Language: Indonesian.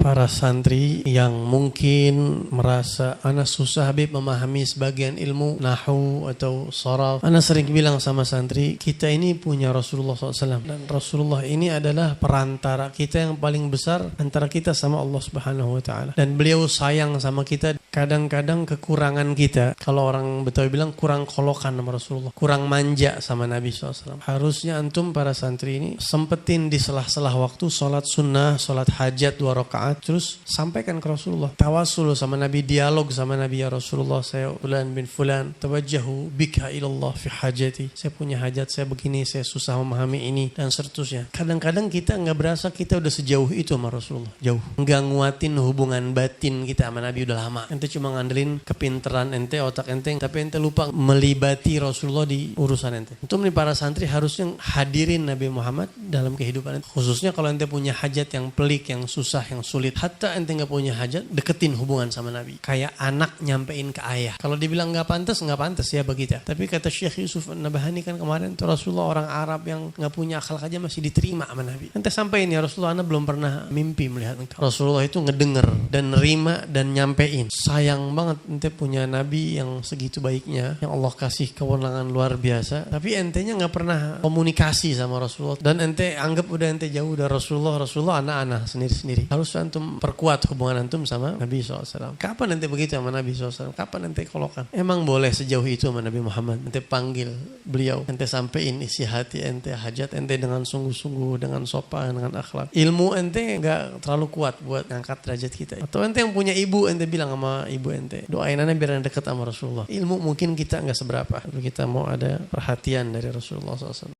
para santri yang mungkin merasa ana susah Habib memahami sebagian ilmu nahu atau sharaf. Ana sering bilang sama santri, kita ini punya Rasulullah SAW, dan Rasulullah ini adalah perantara kita yang paling besar antara kita sama Allah Subhanahu Wa Taala. Dan beliau sayang sama kita. Kadang-kadang kekurangan kita, kalau orang Betawi bilang kurang kolokan sama Rasulullah, kurang manja sama Nabi SAW. Harusnya antum para santri ini sempetin di selah-selah waktu sholat sunnah, sholat hajat 2 rakaat, terus sampaikan ke Rasulullah. Tawasul sama Nabi, dialog sama Nabi, ya Rasulullah, saya Fulan bin Fulan, tawajjahu bika ilallah fi hajati. Saya punya hajat, saya begini, saya susah memahami ini, dan seterusnya. Kadang-kadang kita nggak berasa kita udah sejauh itu sama Rasulullah. Jauh. Nggak nguatin hubungan batin kita sama Nabi udah lama. Ente cuma ngandelin kepinteran ente, otak ente, tapi ente lupa melibati Rasulullah di urusan ente. Untuk para santri harusnya hadirin Nabi Muhammad dalam kehidupan ente. Khususnya kalau ente punya hajat yang pelik, yang susah, yang sulit. Hatta ente nggak punya hajat, deketin hubungan sama Nabi. Kayak anak nyampein ke ayah. Kalau dibilang nggak pantas ya bagi kita. Tapi kata Syekh Yusuf An-Nabahani kan kemarin, tuh Rasulullah orang Arab yang nggak punya akhlak aja masih diterima sama Nabi. Ente sampein, ya Rasulullah, ana belum pernah mimpi melihat engkau. Rasulullah itu ngedenger dan nerima dan nyampein. Sayang banget ente punya Nabi yang segitu baiknya, yang Allah kasih kewenangan luar biasa, tapi entenya nggak pernah komunikasi sama Rasulullah, dan ente anggap udah ente jauh dari Rasulullah anak-anak sendiri-sendiri. Harus antum perkuat hubungan antum sama Nabi SAW. Kapan ente begitu sama Nabi SAW? Kapan ente kolokan? Emang boleh sejauh itu sama Nabi Muhammad? Ente panggil beliau, ente sampein isi hati ente, hajat ente dengan sungguh-sungguh, dengan sopan, dengan akhlak. Ilmu ente nggak terlalu kuat buat ngangkat derajat kita. Atau ente yang punya ibu, ente bilang sama ibu ente, doain anak biar dekat sama Rasulullah. Ilmu mungkin kita nggak seberapa, tapi kita mau ada perhatian dari Rasulullah SAW.